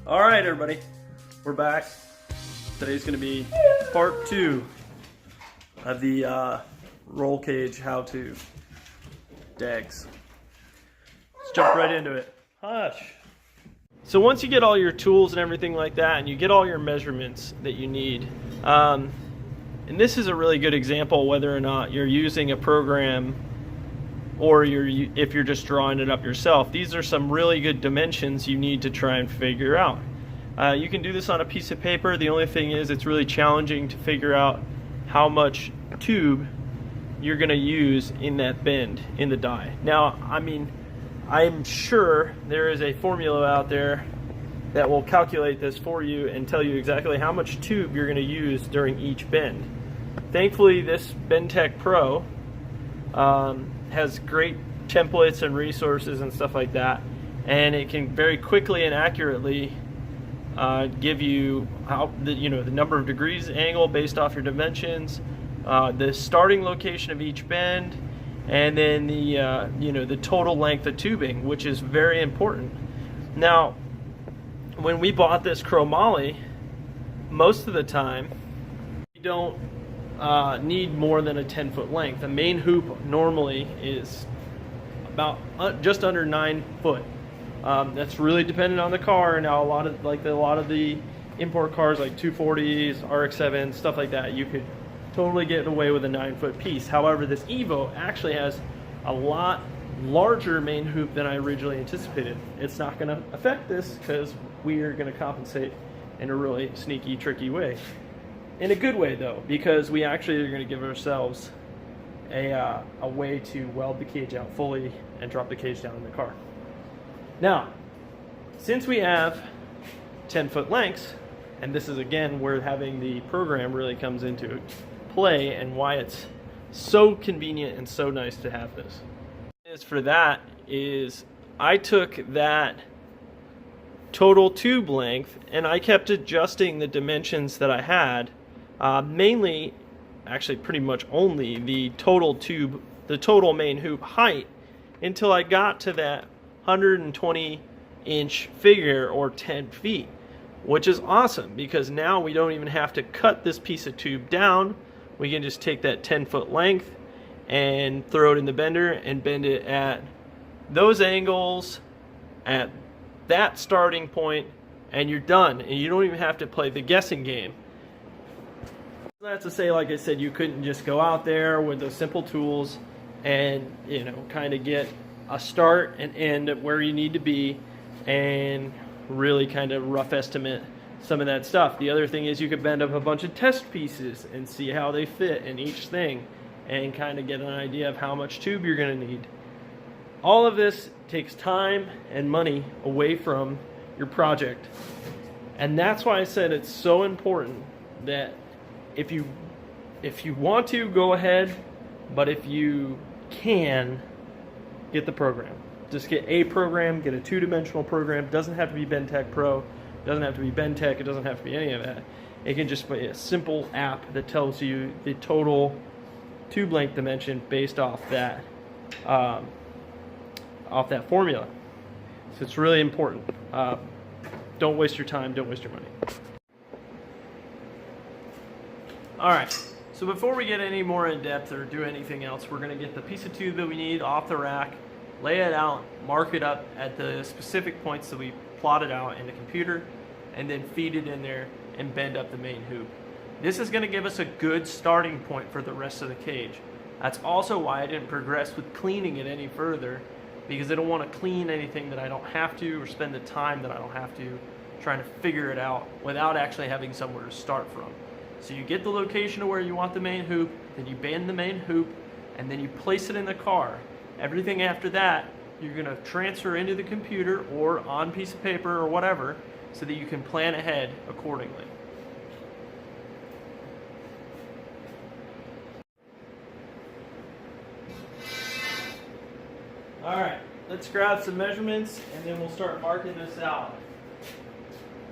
All right, everybody, we're back. Today's going to be part 2 of the roll cage how-to dags. Let's jump right into it. Hush. So once you get all your tools and everything like that, and you get all your measurements that you need, and this is a really good example whether or not you're using a program or if you're just drawing it up yourself. These are some really good dimensions you need to try and figure out. You can do this on a piece of paper. The only thing is it's really challenging to figure out how much tube you're going to use in that bend in the die. Now, I mean, I'm sure there is a formula out there that will calculate this for you and tell you exactly how much tube you're going to use during each bend. Thankfully, this BendTech Pro has great templates and resources and stuff like that, and it can very quickly and accurately give you the number of degrees angle based off your dimensions, the starting location of each bend, and then the total length of tubing, which is very important. Now, when we bought this chromoly, most of the time you don't need more than a 10-foot length. The main hoop normally is about just under 9 foot. That's really dependent on the car. Now, a lot of the import cars like 240s, RX-7s, stuff like that, you could totally get away with a 9-foot piece. However, this Evo actually has a lot larger main hoop than I originally anticipated. It's not going to affect this because we are going to compensate in a really sneaky, tricky way. In a good way, though, because we actually are going to give ourselves a way to weld the cage out fully and drop the cage down in the car. Now, since we have 10-foot lengths, and this is again where having the program really comes into play and why it's so convenient and so nice to have this. For that is I took that total tube length and I kept adjusting the dimensions that I had. Mainly, actually pretty much only the total tube, the total main hoop height, until I got to that 120-inch figure, or 10 feet, which is awesome because now we don't even have to cut this piece of tube down. We can just take that 10-foot length and throw it in the bender and bend it at those angles, at that starting point, and you're done. And you don't even have to play the guessing game. That's to say, like I said, you couldn't just go out there with those simple tools and, kind of get a start and end at where you need to be and really kind of rough estimate some of that stuff. The other thing is you could bend up a bunch of test pieces and see how they fit in each thing and kind of get an idea of how much tube you're going to need. All of this takes time and money away from your project. And that's why I said it's so important that if you want to, go ahead, but if you can, get the program. Just get a program, get a 2-dimensional program. It doesn't have to be BendTech Pro, it doesn't have to be BendTech, it doesn't have to be any of that. It can just be a simple app that tells you the total tube length dimension based off that formula. So it's really important. Don't waste your time, don't waste your money. Alright, so before we get any more in depth or do anything else, we're going to get the piece of tube that we need off the rack, lay it out, mark it up at the specific points that we plotted out in the computer, and then feed it in there and bend up the main hoop. This is going to give us a good starting point for the rest of the cage. That's also why I didn't progress with cleaning it any further, because I don't want to clean anything that I don't have to or spend the time that I don't have to trying to figure it out without actually having somewhere to start from. So you get the location of where you want the main hoop, then you bend the main hoop, and then you place it in the car. Everything after that, you're going to transfer into the computer or on piece of paper or whatever so that you can plan ahead accordingly. Alright, let's grab some measurements and then we'll start marking this out.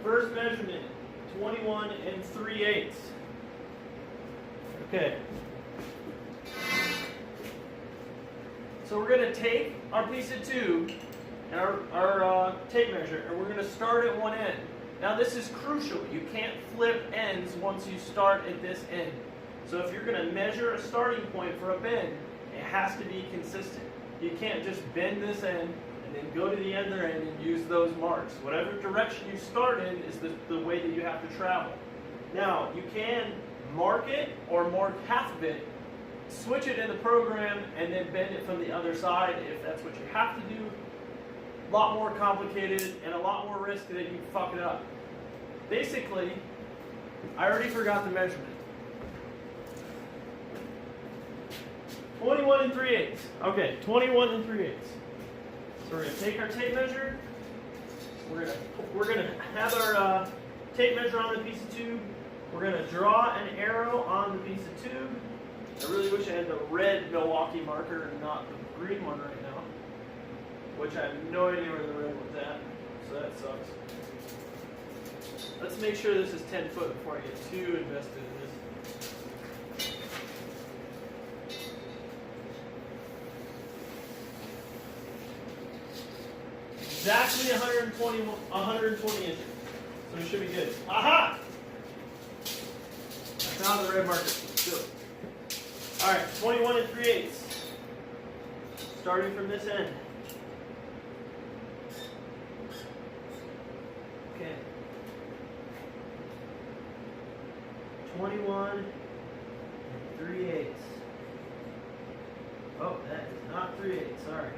First measurement, 21 3/8. Okay. So we're going to take our piece of tube and our tape measure, and we're going to start at one end. Now this is crucial. You can't flip ends once you start at this end. So if you're going to measure a starting point for a bend, it has to be consistent. You can't just bend this end and then go to the other end and use those marks. Whatever direction you start in is the way that you have to travel. Now, you can mark it or mark half of it, switch it in the program, and then bend it from the other side if that's what you have to do. A lot more complicated and a lot more risk that you fuck it up. Basically, I already forgot the measurement. 21 3/8. Okay, 21 3/8. So we're gonna take our tape measure. We're gonna have our tape measure on the piece of tube. We're gonna draw an arrow on the piece of tube. I really wish I had the red Milwaukee marker and not the green one right now, which I have no idea where the red one's at, so that sucks. Let's make sure this is 10 foot before I get too invested in this. Exactly 120 inches. So it should be good. Aha! I found the red marker. Let's do it. Alright, 21 3/8. Starting from this end. Okay. 21 3/8. Oh, that is not 3/8, sorry.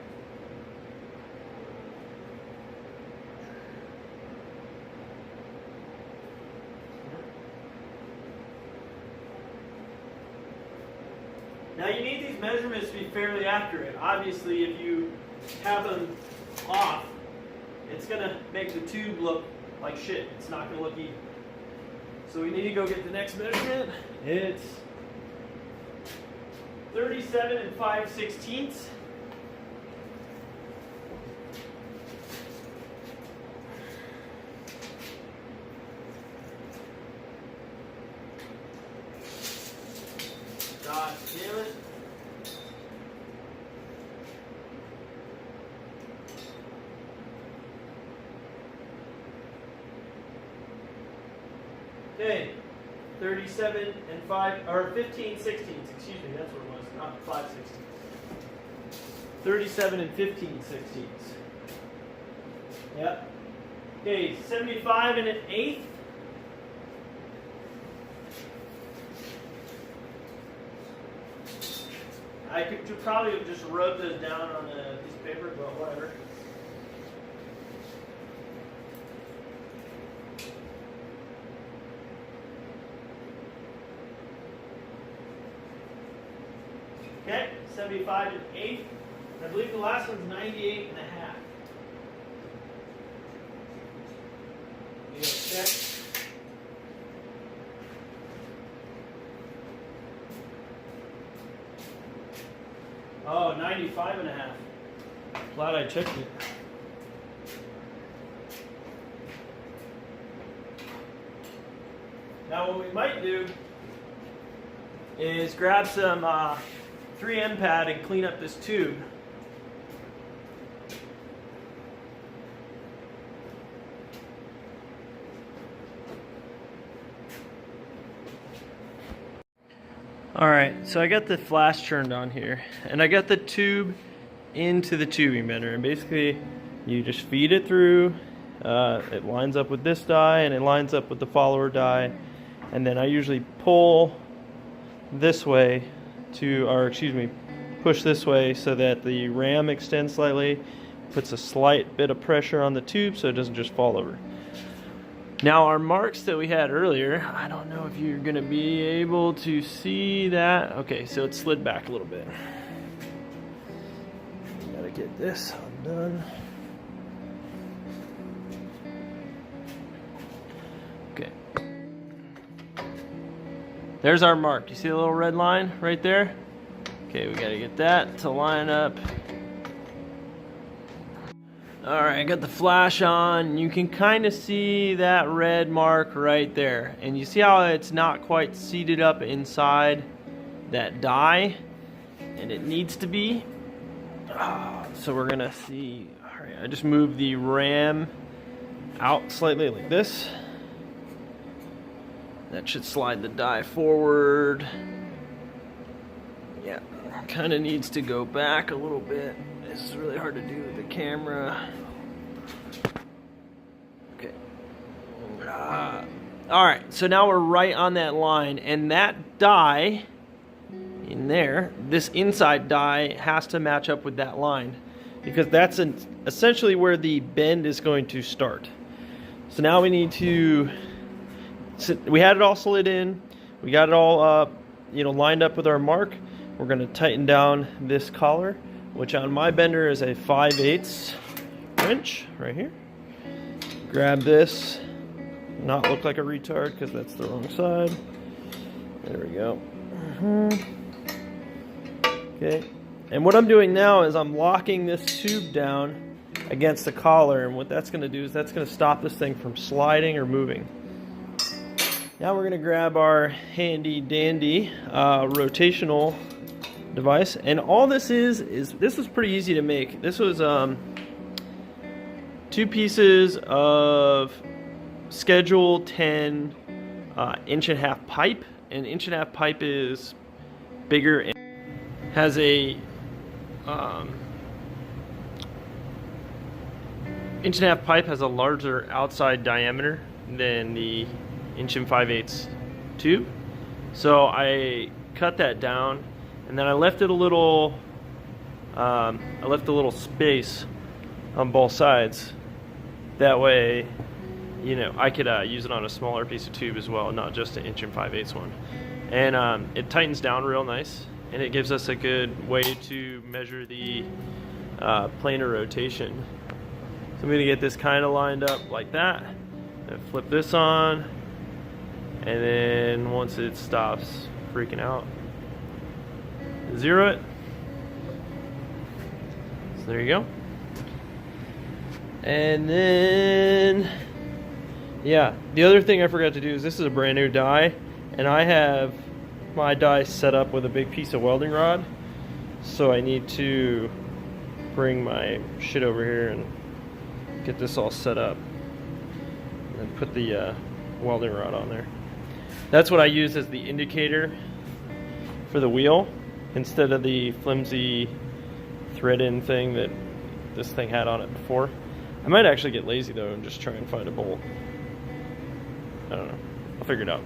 Now you need these measurements to be fairly accurate. Obviously, if you have them off, it's going to make the tube look like shit. It's not going to look even. So we need to go get the next measurement. It's 37 5/16. God damn it. Okay, 37 15 16. Excuse me, that's what it was, not 5/16. 37 15 16. Yep. Okay, 75 1/8. I could probably just rub those down on a piece of paper, but whatever. Okay, 75 1/8. I believe the last one's 98 1/2. You gotta check. Oh, 95 1/2. Glad I checked it. Now what we might do is grab some 3M pad and clean up this tube. Alright, so I got the flash turned on here, and I got the tube into the tubing bender, and basically you just feed it through, it lines up with this die, and it lines up with the follower die, and then I usually pull this way push this way so that the ram extends slightly, puts a slight bit of pressure on the tube so it doesn't just fall over. Now our marks that we had earlier, I don't know if you're going to be able to see that. Okay, so it slid back a little bit. Gotta get this undone. Okay. There's our mark. You see the little red line right there? Okay, we gotta get that to line up. Alright, I got the flash on. You can kind of see that red mark right there. And you see how it's not quite seated up inside that die? And it needs to be. So we're gonna see. Alright, I just moved the ram out slightly like this. That should slide the die forward. Yeah, kind of needs to go back a little bit. This is really hard to do with the camera. Okay. All right, so now we're right on that line, and that die in there, this inside die has to match up with that line, because that's essentially where the bend is going to start. So now we need to, we had it all slid in, we got it all lined up with our mark. We're going to tighten down this collar, which on my bender is a 5/8 wrench right here. Grab this, not look like a retard because that's the wrong side. There we go. Okay, and what I'm doing now is I'm locking this tube down against the collar, and what that's going to do is that's going to stop this thing from sliding or moving. Now we're going to grab our handy dandy rotational device, and all this is this was pretty easy to make. This was 2 pieces of Schedule 10 1.5 pipe. An 1.5 pipe is bigger and has a 1.5 pipe has a larger outside diameter than the 1 5/8 tube. So I cut that down, and then I left it a little space on both sides. That way, you know, I could use it on a smaller piece of tube as well, not just an 1 5/8 one. And it tightens down real nice, and it gives us a good way to measure the planar rotation. So I'm going to get this kind of lined up like that, and flip this on, and then once it stops freaking out, zero it. So there you go. And then, yeah, the other thing I forgot to do is this is a brand new die, and I have my die set up with a big piece of welding rod, so I need to bring my shit over here and get this all set up and put the welding rod on there. That's what I use as the indicator for the wheel instead of the flimsy thread-in thing that this thing had on it before. I might actually get lazy though and just try and find a bolt. I don't know. I'll figure it out.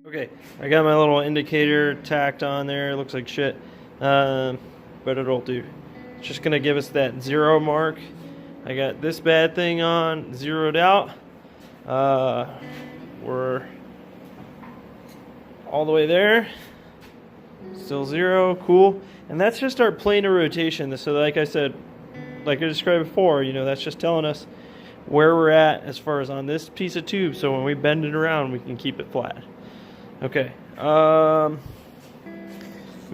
Okay, I got my little indicator tacked on there. It looks like shit, but it'll do. It's just gonna give us that 0 mark. I got this bad thing on, zeroed out. We're all the way there. Still 0, cool. And that's just our planar rotation. So like I said, like I described before, you know, that's just telling us where we're at as far as on this piece of tube, so when we bend it around, we can keep it flat. Okay, we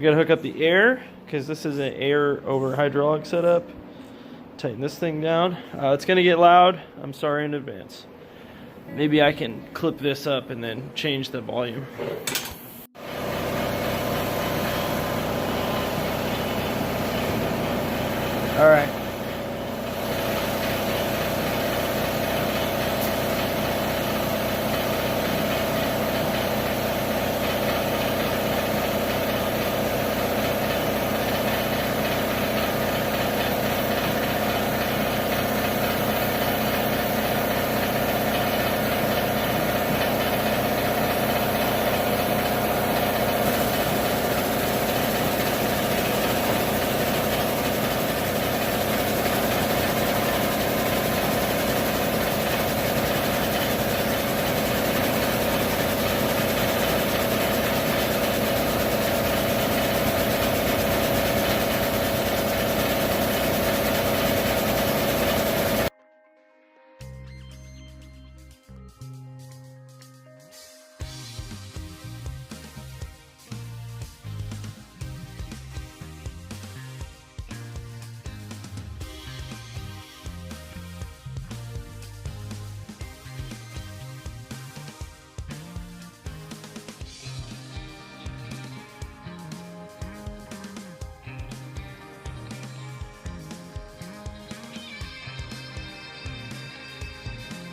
gotta hook up the air, because this is an air over hydraulic setup. Tighten this thing down. It's gonna get loud, I'm sorry in advance. Maybe I can clip this up and then change the volume. All right.